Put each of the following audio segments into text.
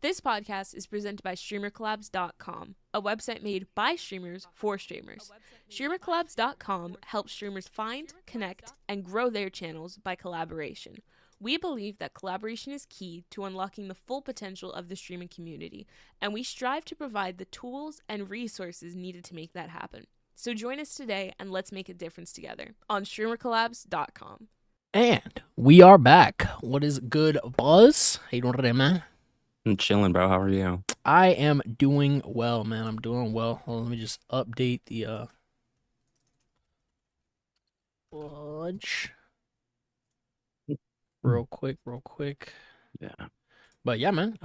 This podcast is presented by StreamerCollabs.com, a website made by streamers for streamers. StreamerCollabs.com helps streamers find, connect, and grow their channels by collaboration. We believe that collaboration is key to unlocking the full potential of the streaming community, and we strive to provide the tools and resources needed to make that happen. So join us today and let's make a difference together on StreamerCollabs.com. And we are back. What is good, Buzz? How you doing today, man? I'm chilling, bro. How are you? I am doing well, man. I'm doing well. Hold on, let me just update the lunch real quick. Yeah. But yeah, man.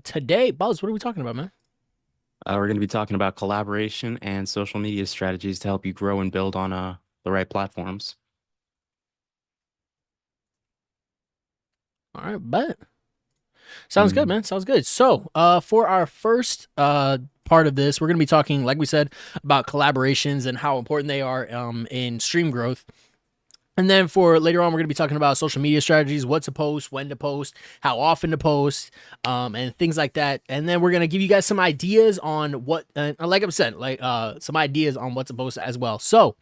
Today, Buzz, what are we talking about, man? We're going to be talking about collaboration and social media strategies to help you grow and build on the right platforms. All right, bet. Sounds good, man. Sounds good. So, for our first part of this, we're going to be talking, like we said, about collaborations and how important they are in stream growth. And then for later on, we're going to be talking about social media strategies, what to post, when to post, how often to post, and things like that. And then we're going to give you guys some ideas on what, like I said, some ideas on what to post as well. So,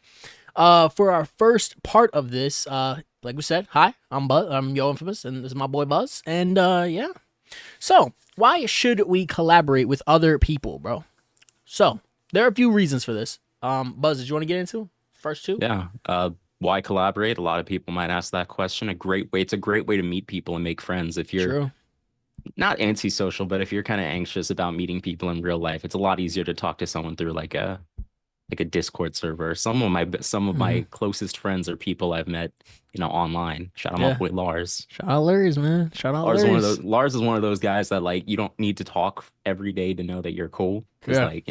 for our first part of this, like we said, hi, I'm Buzz. I'm Yo Infamous, and this is my boy Buzz. And yeah. So, why should we collaborate with other people, bro? So, there are a few reasons for this. Buzz, did you want to get into first two? Yeah. Why collaborate? A lot of people might ask that question. It's a great way to meet people and make friends. If you're not antisocial, but if you're kind of anxious about meeting people in real life, it's a lot easier to talk to someone through like a Discord server. Some of my closest friends are people I've met, online. Shout them up with Lars. Shout out Lars, man. Shout out Lars. Lars is one of those guys that like you don't need to talk every day to know that you're cool. Because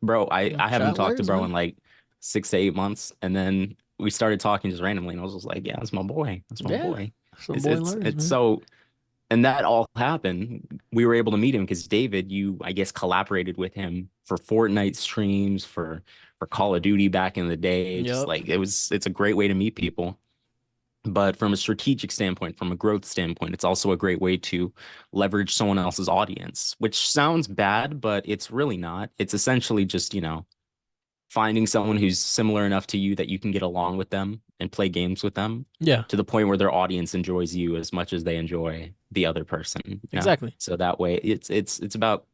bro, I haven't talked to bro in like 6 to 8 months, and then we started talking just randomly, and I was just like, yeah, that's my boy. That's my boy. It's so. And that all happened. We were able to meet him because David, I guess, collaborated with him for Fortnite streams, for Call of Duty back in the day. Just like it's a great way to meet people. But from a strategic standpoint, from a growth standpoint, it's also a great way to leverage someone else's audience, which sounds bad, but it's really not. It's essentially just, finding someone who's similar enough to you that you can get along with them and play games with them. Yeah. To the point where their audience enjoys you as much as they enjoy the other person. Exactly. So that way it's about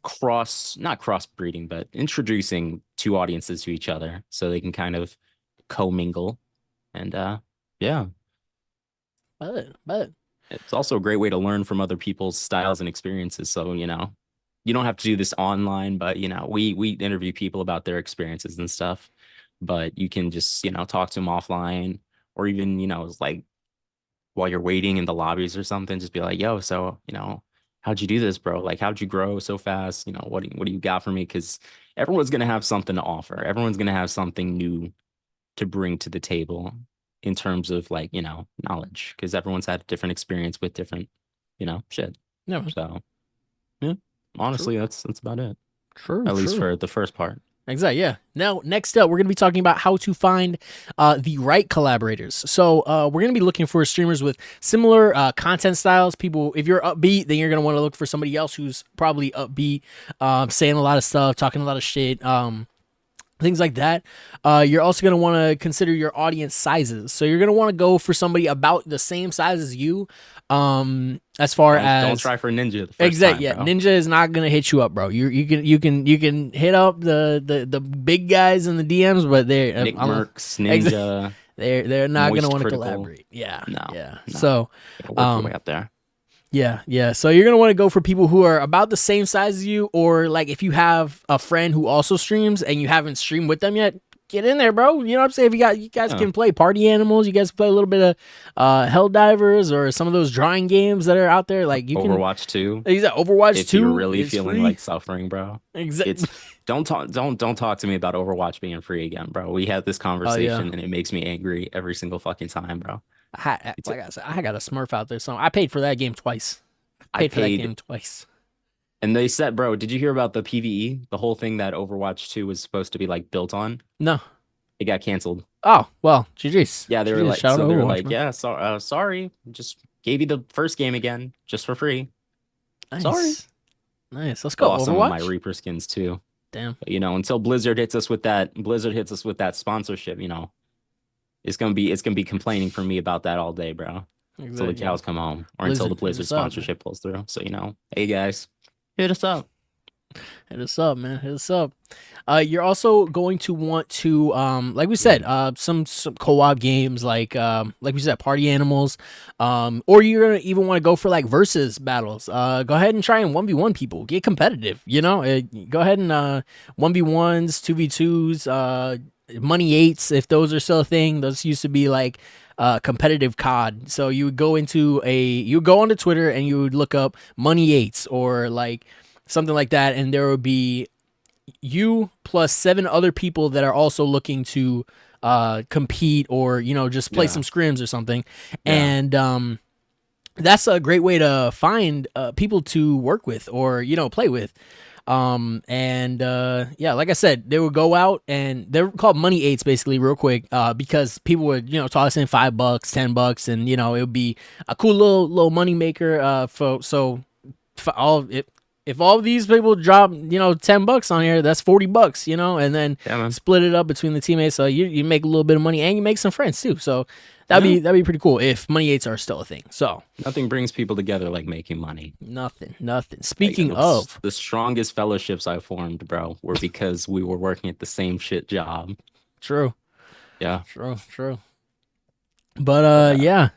not crossbreeding, but introducing two audiences to each other so they can kind of commingle. And yeah. But it's also a great way to learn from other people's styles and experiences. So, you don't have to do this online, but we interview people about their experiences and stuff. But you can just talk to them offline, or even like while you're waiting in the lobbies or something, just be like, yo, so how'd you do this, bro? Like, how'd you grow so fast? What do you got for me? Because everyone's gonna have something to offer. Everyone's gonna have something new to bring to the table in terms of like knowledge, because everyone's had a different experience with different shit. Yeah. So yeah. Honestly, that's about it. True. At least for the first part. Exactly. Yeah. Now, next up, we're going to be talking about how to find the right collaborators. So we're going to be looking for streamers with similar content styles. People, if you're upbeat, then you're going to want to look for somebody else who's probably upbeat, saying a lot of stuff, talking a lot of shit. Things like that. You're also going to want to consider your audience sizes. So you're going to want to go for somebody about the same size as you. As far as don't try for Ninja the first time, yeah, bro. Ninja is not going to hit you up, bro. You can hit up the big guys in the DMs, but they're Nick Mercs, Ninja. They're not going to want to collaborate. Yeah. No. Yeah. No. So work your way up there. Yeah. So you're going to want to go for people who are about the same size as you, or like if you have a friend who also streams and you haven't streamed with them yet, get in there, bro. You know what I'm saying? If you guys can play Party Animals, you guys play a little bit of Helldivers or some of those drawing games that are out there. Like you Overwatch 2. Exactly. Overwatch 2. If you're really feeling like suffering, bro. Exactly. Don't talk to me about Overwatch being free again, bro. We had this conversation and it makes me angry every single fucking time, bro. Like I said, I got a Smurf out there, so I paid for that game twice. I paid for that game twice. And they said, bro, did you hear about the PvE? The whole thing that Overwatch 2 was supposed to be like built on? No. It got canceled. Oh, well, GG's. Yeah, they were like, so they were like, yeah, sorry, just gave you the first game again, just for free. Nice. Sorry. Nice. Let's go. Lost some of my Overwatch. Reaper skins too. Damn. But, until Blizzard hits us with that sponsorship, it's gonna be complaining for me about that all day, bro. Until the cows come home, or until the Blizzard sponsorship pulls through. So hey guys, hit us up. Hit us up, man. Hit us up. You're also going to want to, like we said, some co-op games like we said, Party Animals, or you're gonna even want to go for like versus battles. Go ahead and try and 1v1 people. Get competitive. Go ahead and 1v1s, 2v2s, money 8s if those are still a thing. Those used to be like competitive COD. So you would go onto Twitter and you would look up money 8s or like something like that, and there would be you plus 7 other people that are also looking to compete or just play some scrims or something. And that's a great way to find people to work with or play with. Like I said, they would go out, and they're called money 8s basically, real quick, because people would toss in $5, $10, and it would be a cool little money maker. If all of these people drop, $10 on here, that's $40, and then split it up between the teammates. So you make a little bit of money and you make some friends too. So that'd be pretty cool if money 8s are still a thing. So nothing brings people together like making money. Nothing. Speaking of, the strongest fellowships I formed, bro, were because we were working at the same shit job. True. Yeah. True. But yeah.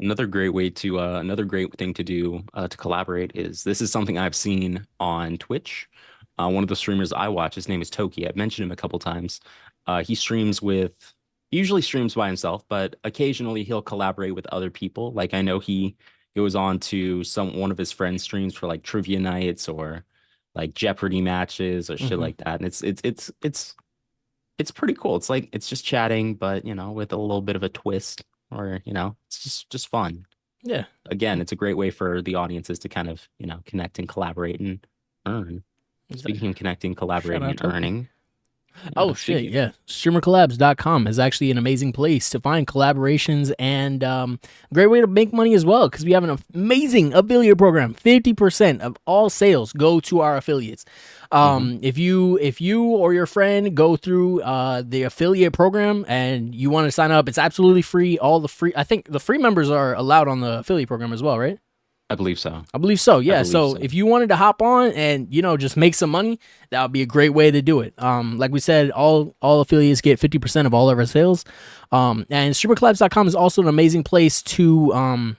Another great thing to do to collaborate is this is something I've seen on Twitch. One of the streamers I watch, his name is Toki. I've mentioned him a couple times. He usually streams by himself, but occasionally he'll collaborate with other people. Like I know he goes on to one of his friends' streams for like trivia nights or like Jeopardy matches or shit like that. And it's pretty cool. It's just chatting, but with a little bit of a twist. Or it's just fun. Yeah. Again, it's a great way for the audiences to kind of connect and collaborate and earn. Speaking of connecting, collaborating, and earning. Oh shit! Yeah, StreamerCollabs.com is actually an amazing place to find collaborations and great way to make money as well, because we have an amazing affiliate program. 50% of all sales go to our affiliates. If you or your friend go through the affiliate program and you want to sign up, it's absolutely free. I think the free members are allowed on the affiliate program as well, right? I believe so. Yeah. So if you wanted to hop on and just make some money, that would be a great way to do it. Like we said, all affiliates get 50% of all of our sales. And StreamerCollabs.com is also an amazing place to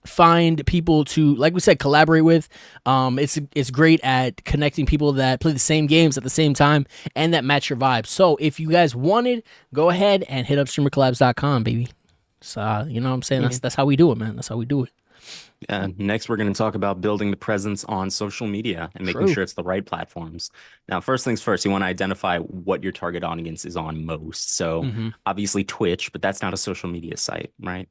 find people to, like we said, collaborate with. It's great at connecting people that play the same games at the same time and that match your vibe. So if you guys wanted, go ahead and hit up StreamerCollabs.com, baby. So you know what I'm saying? That's how we do it, man. That's how we do it. Next, we're going to talk about building the presence on social media and making sure it's the right platforms. Now, first things first, you want to identify what your target audience is on most. So obviously Twitch, but that's not a social media site, right?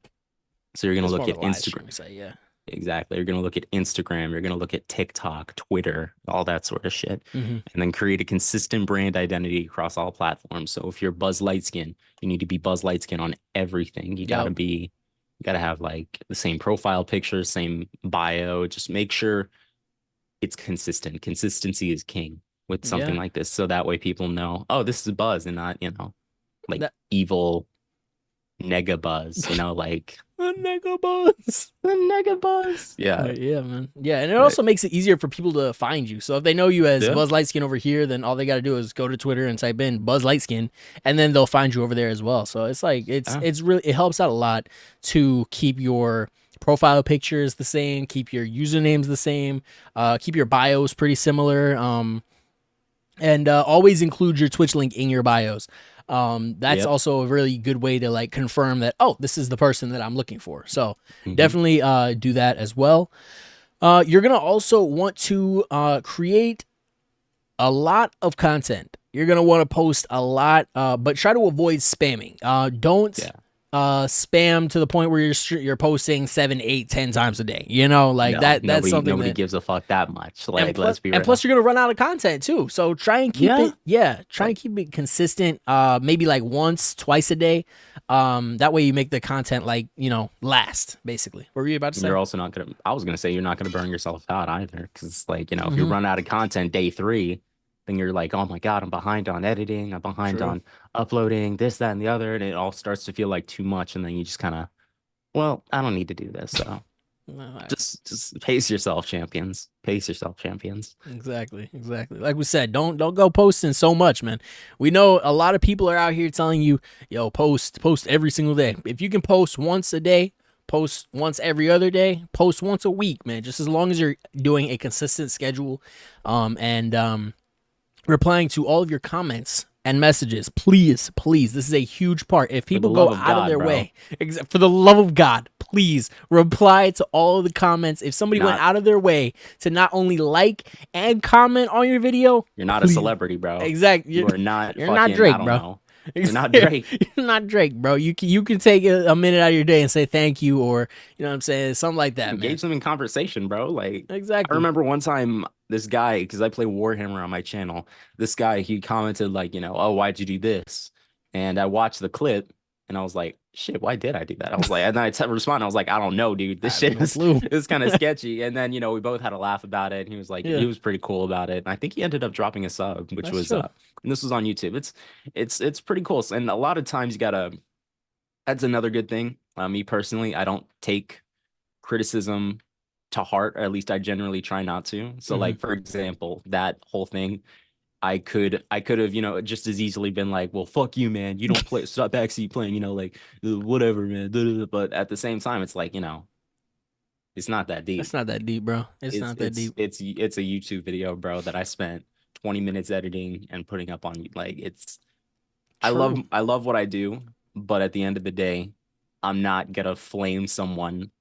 So you're going to look at Instagram. Site, yeah. Exactly. You're going to look at Instagram. You're going to look at TikTok, Twitter, all that sort of shit. And then create a consistent brand identity across all platforms. So if you're Buzz Lightskin, you need to be Buzz Lightskin on everything. You got to have like the same profile picture, same bio. Just make sure it's consistent. Consistency is king with something like this. So that way people know, oh, this is Buzz and not, evil nega Buzz, like a nega Buzz. Yeah. Yeah, man. Yeah, and it also makes it easier for people to find you. So if they know you as Buzz Lightskin over here, then all they got to do is go to Twitter and type in Buzz Lightskin, and then they'll find you over there as well. So it's like it's really, it helps out a lot to keep your profile pictures the same, keep your usernames the same, keep your bios pretty similar, and always include your Twitch link in your bios. That's also a really good way to like confirm that, oh, this is the person that I'm looking for. So definitely do that as well. You're going to also want to create a lot of content. You're going to want to post a lot, but try to avoid spamming. spam to the point where you're posting 7, 8, 10 times a day. You know, like No, that's nobody something nobody that, gives a fuck that much. Like, let's be real. and plus you're gonna run out of content too. So try and keep try and keep it consistent. Maybe like once, twice a day. That way you make the content like, you know, last basically. What were you about to say? You're also not gonna. I was gonna say you're not gonna burn yourself out either, because like, you know, if you run out of content day 3, then you're like, oh my god, I'm behind on editing, I'm behind on uploading this, that, and the other, and it all starts to feel like too much, and then you just kind of, well, I don't need to do this, so just pace yourself, champions. Pace yourself, champions. Exactly. Like we said, don't go posting so much, man. We know a lot of people are out here telling you, yo, post every single day. If you can post once a day, post once every other day, post once a week, man. Just as long as you're doing a consistent schedule, and replying to all of your comments and messages, please, this is a huge part. If people go out of their way, for the love of God, please reply to all of the comments. If somebody went out of their way to not only like and comment on your video, you're not a celebrity, bro. Exactly. You're not Drake, bro. You're not Drake. You're not Drake, bro. You can take a minute out of your day and say thank you, or you know what I'm saying, something like that. Engage them in conversation, bro. Like, exactly. I remember one time this guy, because I play Warhammer on my channel, this guy, he commented like, you know, oh, why'd you do this? And I watched the clip and I was like, shit, why did I do that? I was like, and then I responded, I was like, I don't know, dude. This shit is kind of sketchy. And then, you know, we both had a laugh about it. And he was like, he was pretty cool about it. And I think he ended up dropping a sub, which was and this was on YouTube. It's pretty cool. And a lot of times you gotta, that's another good thing. Me personally, I don't take criticism to heart, or at least I generally try not to. So like, for example, that whole thing, I could have, you know, just as easily been like, well, fuck you, man. You don't play, stop backseat playing, you know, like whatever, man. But at the same time, it's like, you know, it's not that deep. It's not that deep, bro. It's not that deep. It's a YouTube video, bro, that I spent 20 minutes editing and putting up on, like, it's I love what I do, but at the end of the day, I'm not gonna flame someone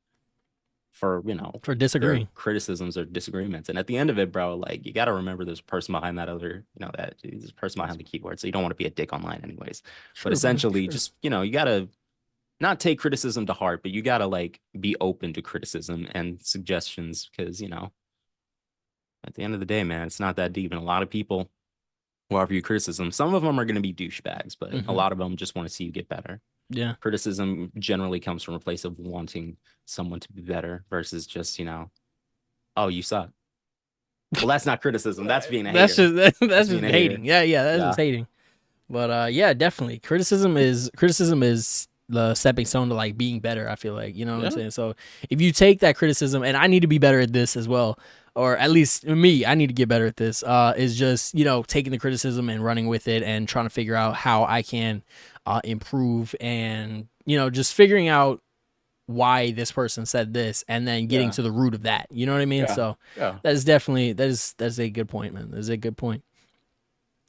for, you know, for disagreeing, criticisms or disagreements. And at the end of it, bro, like, you got to remember there's a person behind that other, you know, that there's a person behind the keyboard. So you don't want to be a dick online anyways. But essentially, just, you know, you got to not take criticism to heart, but you got to like be open to criticism and suggestions, because, you know, at the end of the day, man, it's not that deep. And a lot of people will offer you criticism. Some of them are going to be douchebags, but a lot of them just want to see you get better. Yeah. Criticism generally comes from a place of wanting someone to be better versus just, you know, oh, you suck. Well, that's not criticism. That's being a hater. That's just hating. Yeah, that's just hating. But yeah, definitely. Criticism is the stepping stone to like being better, I feel like. You know what I'm saying? So if you take that criticism, and I need to be better at this as well, or at least me, I need to get better at this, is just, you know, taking the criticism and running with it and trying to figure out how I can improve, and, you know, just figuring out why this person said this and then getting to the root of that. You know what I mean? So that's definitely, that's a good point, man. That's a good point.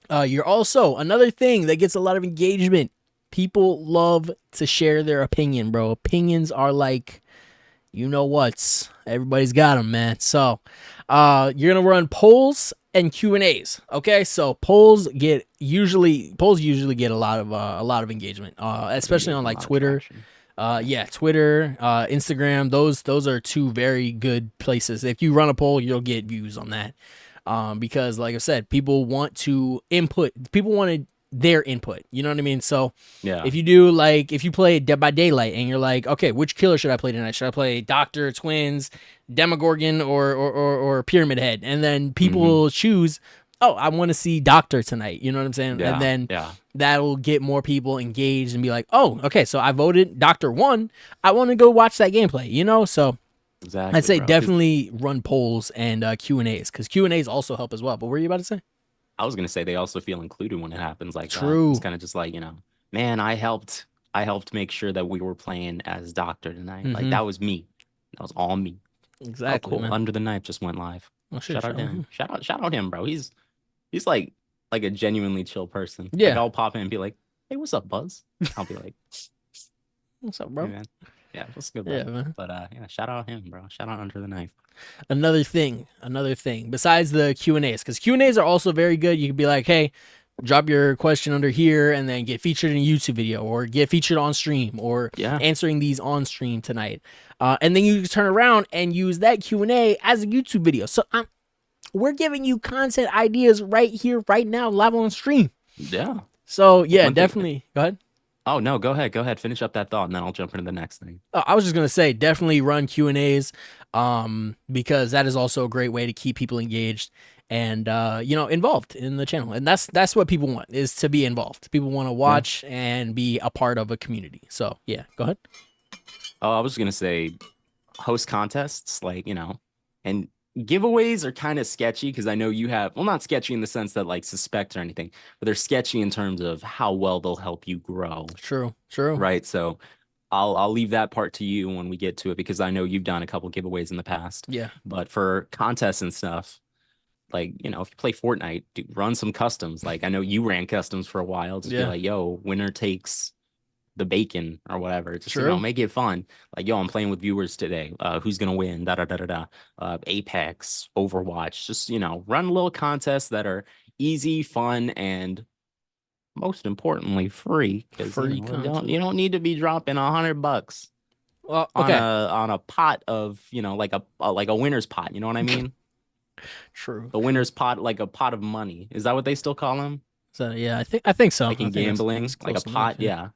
You're also, another thing that gets a lot of engagement, people love to share their opinion, bro. Opinions are like, you know what's, everybody's got them, man. So you're gonna run polls and Q&As. Okay, so polls usually get a lot of engagement, especially on like Twitter. Twitter, Instagram. Those are two very good places. If you run a poll, you'll get views on that. Because like I said, people want to input. People wanted their input. You know what I mean? So if you do, like, if you play Dead by Daylight and you're like, okay, which killer should I play tonight? Should I play Doctor, Twins, Demogorgon, or Pyramid Head? And then people will choose, oh, I want to see Doctor tonight. You know what I'm saying? And then that'll get more people engaged and be like, oh, okay, so I voted Doctor 1. I want to go watch that gameplay, you know? So exactly, I'd say definitely run polls and Q&As, because Q&As also help as well. But what were you about to say? I was gonna say they also feel included when it happens like that. True. It's kind of just like, you know, man, I helped make sure that we were playing as Doctor tonight. Like, that was me. That was all me. Exactly. Oh, cool. Under the Knife just went live. Well, shout out him. Shout out him, bro. He's like a genuinely chill person. Yeah. Like, I'll pop in and be like, hey, what's up, Buzz? I'll be like, what's up, bro? Hey, man. Yeah, what's good, bro? Yeah, man. But shout out him, bro. Shout out Under the Knife. Another thing, besides the Q&As, because Q&As are also very good. You could be like, hey, drop your question under here and then get featured in a YouTube video or get featured on stream or answering these on stream tonight. And then you can turn around and use that Q&A as a YouTube video. So we're giving you content ideas right here, right now, live on stream. Yeah. So yeah, definitely. Go ahead. Oh no, go ahead. Go ahead. Finish up that thought and then I'll jump into the next thing. I was just going to say, definitely run Q&As because that is also a great way to keep people engaged and involved in the channel. And that's what people want, is to be involved. People want to watch and be a part of a community. So yeah, go ahead. Oh, I was gonna say host contests, like, and giveaways are kind of sketchy because I know you have, well, not sketchy in the sense that like suspect or anything, but they're sketchy in terms of how well they'll help you grow. True. Right. So I'll leave that part to you when we get to it, because I know you've done a couple giveaways in the past. Yeah. But for contests and stuff, like, if you play Fortnite, run some customs. Like, I know you ran customs for a while. Just be like, yo, winner takes the bacon or whatever. Just, make it fun. Like, yo, I'm playing with viewers today. Who's going to win? Apex, Overwatch. Just, run little contests that are easy, fun, and most importantly, free. Because you don't need to be dropping $100. Well, okay. On a pot of, like a winner's pot. You know what I mean? True. The winner's pot, like a pot of money. Is that what they still call them? So yeah, I think so. Like in gambling, like a pot. Yeah.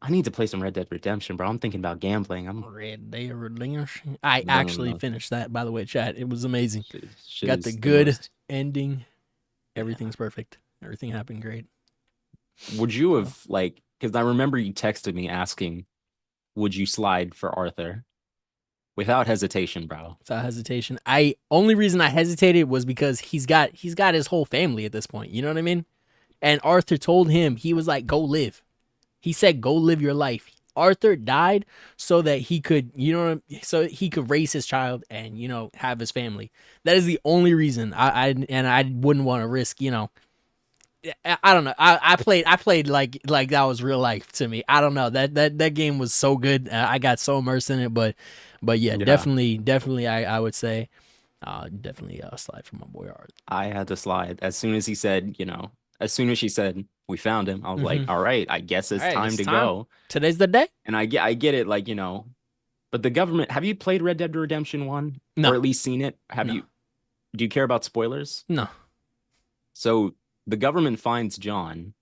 I need to play some Red Dead Redemption, bro. I'm thinking about gambling. Red Dead Redemption. I actually finished that, by the way, chat. It was amazing. Got the good ending. Everything's perfect. Everything happened great. Would you have, like, because I remember you texted me asking, would you slide for Arthur? Without hesitation, bro. Without hesitation. Only reason I hesitated was because he's got his whole family at this point. You know what I mean? And Arthur told him, he was like, go live. He said, go live your life. Arthur died so that he could, so he could raise his child and, have his family. That is the only reason I wouldn't want to risk, I don't know. I played like that was real life to me. I don't know. That game was so good. I got so immersed in it, but yeah. Definitely I would say definitely slide for my boy Arthur. I had to slide as soon as he said, as soon as she said we found him, I was like, all right, I guess it's time to go. Today's the day. And I get it, like, but the government, have you played Red Dead Redemption 1? No. Or at least seen it? Do you care about spoilers? No. So the government finds John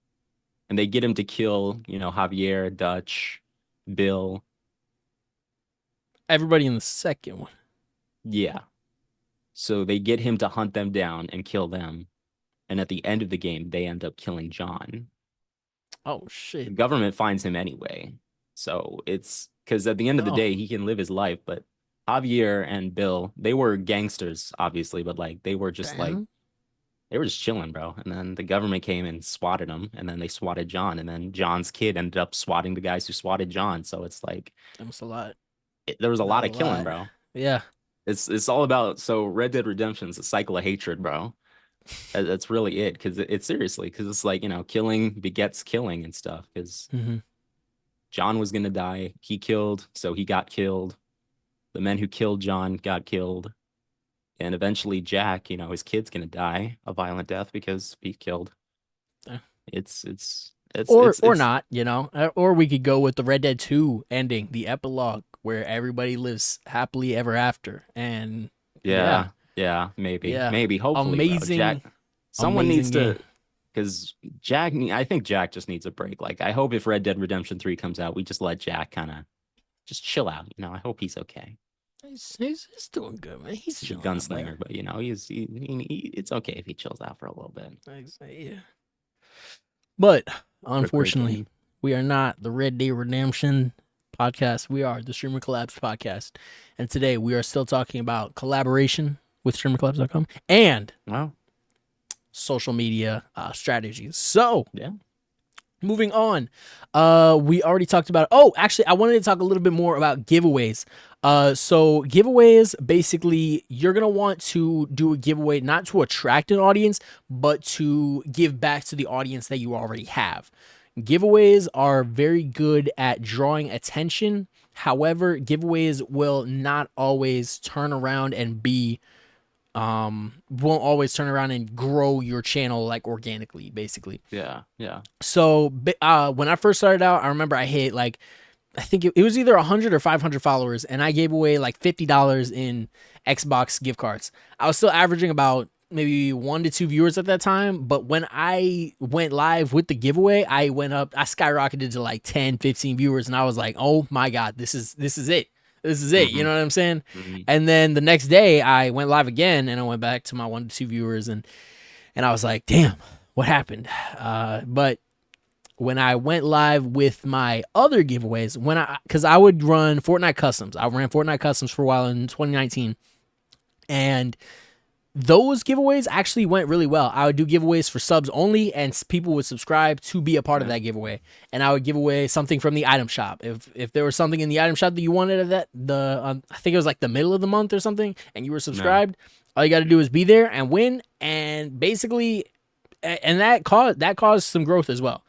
and they get him to kill, Javier, Dutch, Bill. Everybody in the second one. Yeah. So they get him to hunt them down and kill them. And at the end of the game, they end up killing John. Oh, shit. The government finds him anyway. So it's because at the end of the day, he can live his life. But Javier and Bill, they were gangsters, obviously. But like, they were just they were just chilling, bro. And then the government came and swatted them. And then they swatted John. And then John's kid ended up swatting the guys who swatted John. So it's like, that was a lot. There was a lot of killing, bro. Yeah. It's all about, so Red Dead Redemption is a cycle of hatred, bro. That's really it, because it's seriously, because it's like, killing begets killing and stuff, because John was gonna die, he killed, so he got killed. The men who killed John got killed, and eventually Jack, his kid's gonna die a violent death because he killed. It's not, or we could go with the Red Dead 2 ending, the epilogue, where everybody lives happily ever after. And maybe hopefully amazing. Someone needs to, because I think Jack just needs a break. Like, I hope if Red Dead Redemption 3 comes out, we just let Jack kind of just chill out. I hope he's okay. He's doing good, man. He's a gunslinger, but it's okay if he chills out for a little bit. Yeah. But unfortunately, we are not the Red Dead Redemption podcast. We are the StreamerCollabs podcast, and today we are still talking about collaboration with StreamerCollabs.com and social media strategies. So moving on, we already talked about. Oh, actually, I wanted to talk a little bit more about giveaways. So giveaways, basically, you're gonna want to do a giveaway not to attract an audience, but to give back to the audience that you already have. Giveaways are very good at drawing attention. However, giveaways will not always turn around and be won't always turn around and grow your channel like organically, basically. Yeah. So when I first started out, I remember I hit like, I think it was either 100 or 500 followers, and I gave away like $50 in Xbox gift cards. I was still averaging about maybe 1 to 2 viewers at that time, but when I went live with the giveaway, I skyrocketed to like 10, 15 viewers, and I was like, oh my God, this is it. This is it. You know what I'm saying? And then the next day I went live again, and I went back to my 1 to 2 viewers, and I was like, damn, what happened? But when I went live with my other giveaways, because I would run Fortnite Customs. I ran Fortnite Customs for a while in 2019. And those giveaways actually went really well. I would do giveaways for subs only, and people would subscribe to be a part of that giveaway. And I would give away something from the item shop. If there was something in the item shop that you wanted at I think it was like the middle of the month or something, and you were subscribed, all you got to do is be there and win. And basically, and that caused some growth as well.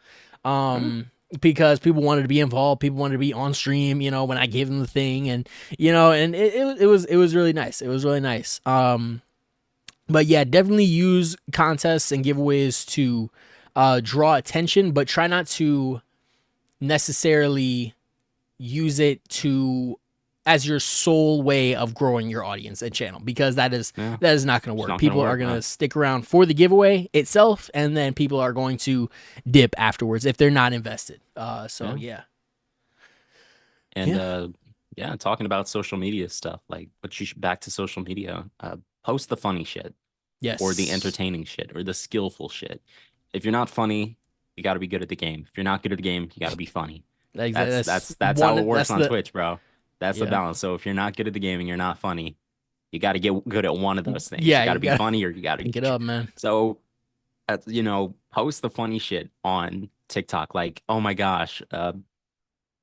Because people wanted to be involved, people wanted to be on stream, when I gave them the thing, and and it was really nice. It was really nice. But yeah, definitely use contests and giveaways to draw attention, but try not to necessarily use it as your sole way of growing your audience and channel, because that is not going to work. People are going to stick around for the giveaway itself, and then people are going to dip afterwards if they're not invested. Yeah. And talking about social media stuff, like, but you should back to social media. Post the funny shit. Yes. Or the entertaining shit, or the skillful shit. If you're not funny, you got to be good at the game. If you're not good at the game, you got to be funny. That's how it works on Twitch, bro. That's the balance. So if you're not good at the game and you're not funny, you got to get good at one of those things. Yeah, you got to be funny, or you got to get up, man. So, post the funny shit on TikTok. Like, oh my gosh,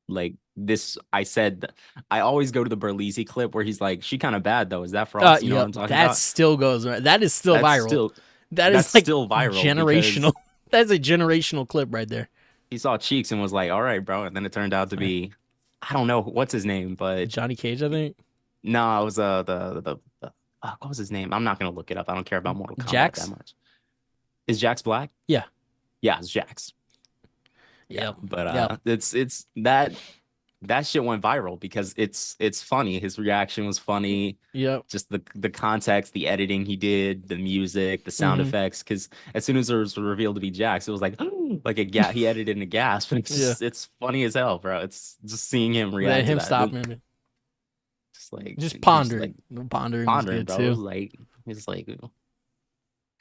like this. I always go to the Berlizzi clip where he's like, "She kind of bad though." Is that Frost? You know what I'm talking about? That still goes right. That is still viral. That's like still viral. Generational. That's a generational clip right there. He saw cheeks and was like, "All right, bro," and then it turned out to be, I don't know what's his name, but Johnny Cage, I think. No, it was the what was his name? I'm not gonna look it up. I don't care about Mortal Kombat that much. Is Jax black? Yeah, it's Jax. Yeah, but it's that shit went viral because it's funny. His reaction was funny. Yep. Just the context, the editing he did, the music, the sound effects. Because as soon as it was revealed to be Jax, it was like like he edited in a gasp. It's funny as hell, bro. It's just seeing him react. Him stop him. Just pondering, pondering, bro. Too. He's like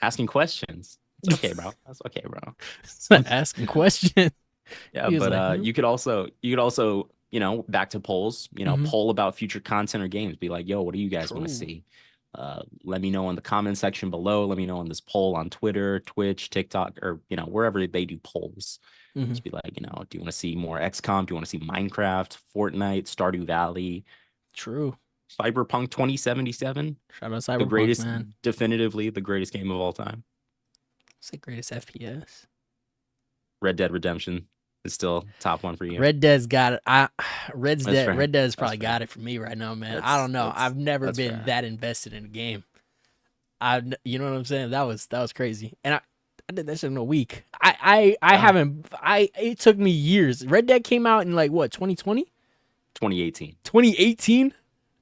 asking questions. It's okay, bro. That's okay, bro. It's not asking questions. Yeah, but you could also back to polls, poll about future content or games. Be like, yo, what do you guys want to see? Let me know in the comment section below. Let me know on this poll on Twitter, Twitch, TikTok, or wherever they do polls. Just be like, do you want to see more XCOM? Do you want to see Minecraft, Fortnite, Stardew Valley? True. Cyberpunk 2077. Cyberpunk, the greatest, man. Definitively the greatest game of all time. It's the greatest FPS. Red Dead Redemption is still top one for you. Red Dead's got it. Red Dead's probably got it for me right now, man. I don't know. I've never been that invested in a game. You know what I'm saying? That was crazy. And I did that shit in a week. It took me years. Red Dead came out in like what, 2020? 2018. 2018?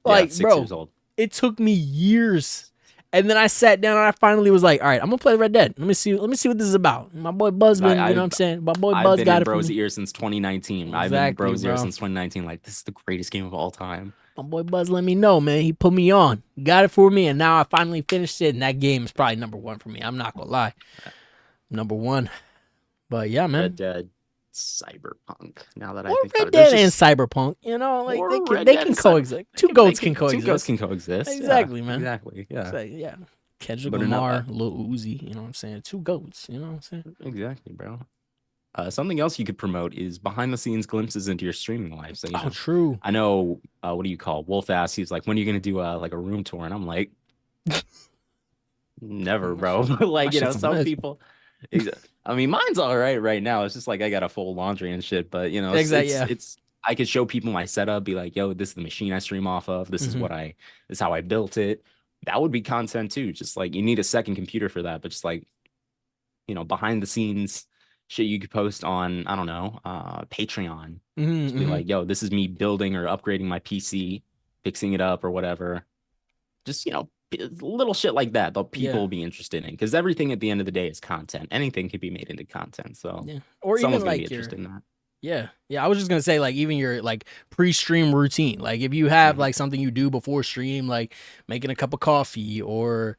Like, 6 bro, years old. It took me years. And then I sat down and I finally was like, all right, I'm gonna play Red Dead. Let me see what this is about. My boy Buzzman, you know what I'm saying? My boy Buzz got it. I've been in Bro's ear since 2019. I've been in Bro's ear since 2019. Like, this is the greatest game of all time. My boy Buzz let me know, man. He put me on. Got it for me, and now I finally finished it, and that game is probably number one for me. I'm not gonna lie. Number one. But yeah, man. Red Dead, Cyberpunk. Now that I think Red Dead and Cyberpunk, like they can coexist. Two goats can coexist. Two goats can coexist. Exactly, man. Exactly. Yeah. Like, yeah. Kendrick Lamar, Lil Uzi, you know what I'm saying? Two goats, you know what I'm saying? Exactly, bro. Something else you could promote is behind the scenes glimpses into your streaming life. So, true. I know. What do you call? Wolf asked. He's like, "When are you gonna do like a room tour?" And I'm like, "Never, bro." Like, some people. I mean, mine's all right now. It's just like I got a full laundry and shit. But it's I could show people my setup. Be like, "Yo, this is the machine I stream off of. This is this is how I built it." that would be content too. Just like you need a second computer for that, but just like, behind the scenes shit you could post on, I don't know, Patreon. Just be like, yo, this is me building or upgrading my PC, fixing it up or whatever. Just, little shit like that people will be interested in, because everything at the end of the day is content. Anything can be made into content. So or someone's even gonna like be interested in that. Yeah. I was just gonna say, like, even your like pre-stream routine. Like, if you have like something you do before stream, like making a cup of coffee, or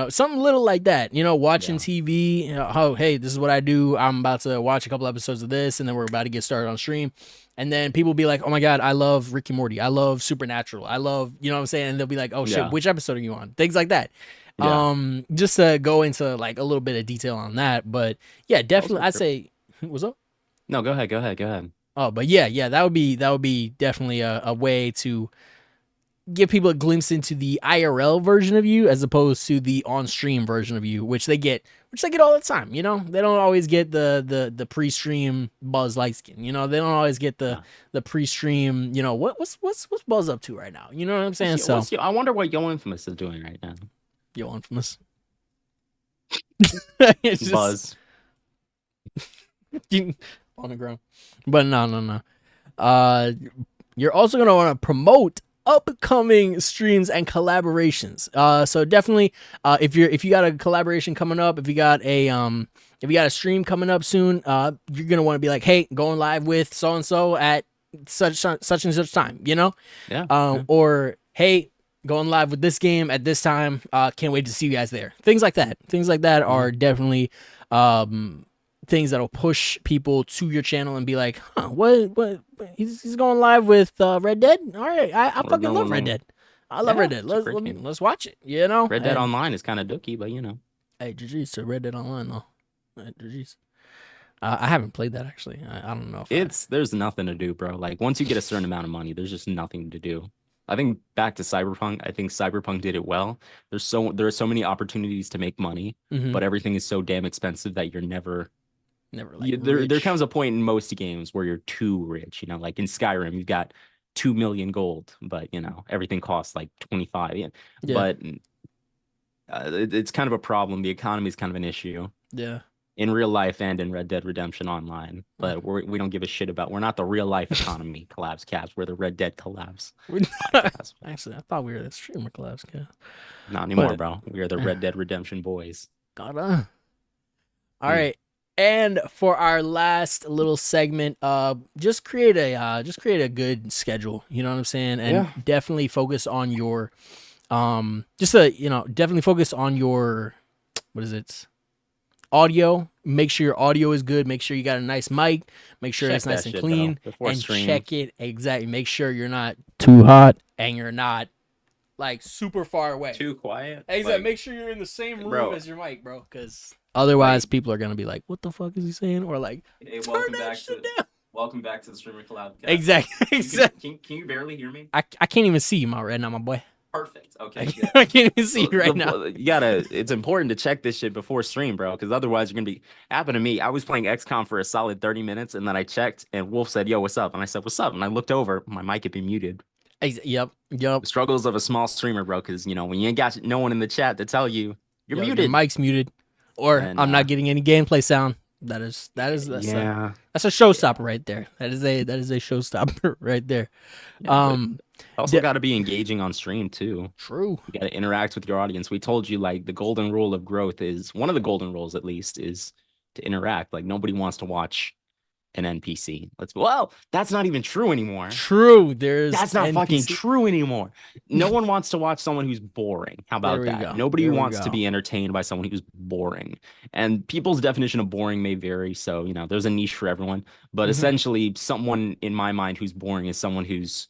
something little like that. Watching TV. Oh, hey, this is what I do. I'm about to watch a couple episodes of this, and then we're about to get started on stream. And then people will be like, oh my god, I love Rick and Morty. I love Supernatural. I love, what I'm saying? And they'll be like, oh shit, which episode are you on? Things like that. Just to go into like a little bit of detail on that. But yeah, definitely, I'd say, what's up? No, go ahead. Oh, but yeah, that would be definitely a way to give people a glimpse into the IRL version of you, as opposed to the on-stream version of you, which they get all the time. They don't always get the pre-stream Buzz Lightskin. They don't always get the pre-stream. What's Buzz up to right now? You know what I'm saying? I wonder what Yo Infamous is doing right now. Yo Infamous. It's Buzz. On the ground. But no. You're also gonna want to promote upcoming streams and collaborations. So definitely, if you got a collaboration coming up, if you got a stream coming up soon, you're gonna want to be like, hey, going live with so and so at such and such time. Or hey, going live with this game at this time. Can't wait to see you guys there. Things like that are definitely things that'll push people to your channel and be like, huh, what he's going live with Red Dead. All right, I fucking love Red Dead. I love Red Dead. Let's watch it. Red Dead Online is kind of dookie, but Hey, GG's to Red Dead Online though. GG's. I haven't played that actually. I don't know if there's nothing to do, bro. Like, once you get a certain amount of money, there's just nothing to do. I think back to Cyberpunk. I think Cyberpunk did it well. There are so many opportunities to make money, but everything is so damn expensive that you're never like there comes a point in most games where you're too rich. Like in Skyrim, you've got 2 million gold, but everything costs like 25. Yeah. But it's kind of a problem. The economy is kind of an issue. Yeah. In real life and in Red Dead Redemption Online, but we don't give a shit about. We're not the real life economy collabs cast. We're the Red Dead collabs. Actually, I thought we were the StreamerCollabs cast. Not anymore, bro. We are the Red Dead Redemption boys. All right. And for our last little segment, just create a good schedule. You know what I'm saying? And definitely focus on your, definitely focus on your, what is it? Audio. Make sure your audio is good. Make sure you got a nice mic. Make sure it's nice and clean. And check it exactly. Make sure you're not too hot and you're not like super far away. Too quiet. Exactly. Like, make sure you're in the same room as your mic, bro. Because otherwise, people are gonna be like, "What the fuck is he saying?" Or like, hey, welcome back to the StreamerCollabs. Exactly. Can you barely hear me? I can't even see you right now, my boy. Perfect. Okay. I can't even see you right now. It's important to check this shit before stream, bro, because otherwise you're gonna be. Happened to me. I was playing XCOM for a solid 30 minutes, and then I checked, and Wolf said, "Yo, what's up?" And I said, "What's up?" And I looked over, my mic had been muted. Yep. The struggles of a small streamer, bro, because when you ain't got no one in the chat to tell you you're muted, your mic's muted, or I'm not getting any gameplay sound. That's a showstopper right there. That is a showstopper right there. Also got to be engaging on stream too. True. You got to interact with your audience. We told you, like, the golden rule of growth is one of the golden rules, at least, is to interact. Like, nobody wants to watch an NPC. That's not even true anymore. True. That's not fucking true anymore. No one wants to watch someone who's boring. How about that? Nobody wants to be entertained by someone who's boring. And people's definition of boring may vary. So, there's a niche for everyone. But essentially, someone in my mind who's boring is someone who's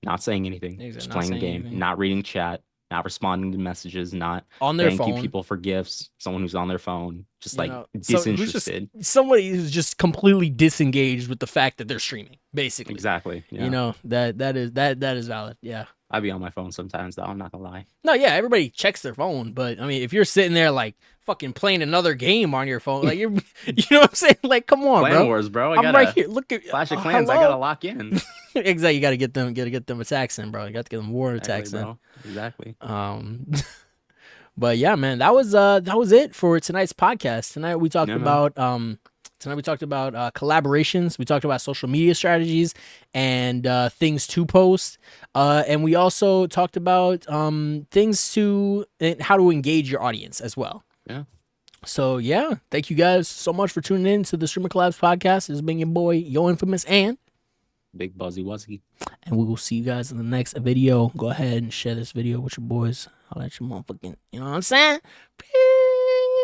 not saying anything, just playing the game, not reading chat, not responding to messages, not on their phone. Thank you people for gifts. Someone who's on their phone, just disinterested. Somebody who's just completely disengaged with the fact that they're streaming, basically. Exactly. Yeah. That is valid. Yeah. I be on my phone sometimes, though. I'm not gonna lie. No, yeah, everybody checks their phone, but I mean, if you're sitting there like fucking playing another game on your phone, like you know what I'm saying? Like, come on, Clan bro. Wars, bro. I'm right here. Look at Clash of Clans. hello? I gotta lock in. Exactly. You gotta get them attacks in, bro. You got to get them war attacks Exactly, in. bro. Exactly. But yeah, man, that was it for tonight's podcast. Tonight we talked about collaborations. We talked about social media strategies and things to post. And we also talked about things to and how to engage your audience as well. Yeah. So yeah, thank you guys so much for tuning in to the StreamerCollabs podcast. This has been your boy, Yo Infamous, and Big Buzzy Wuzzy. And we will see you guys in the next video. Go ahead and share this video with your boys. I'll let you motherfucking, you know what I'm saying? Peace.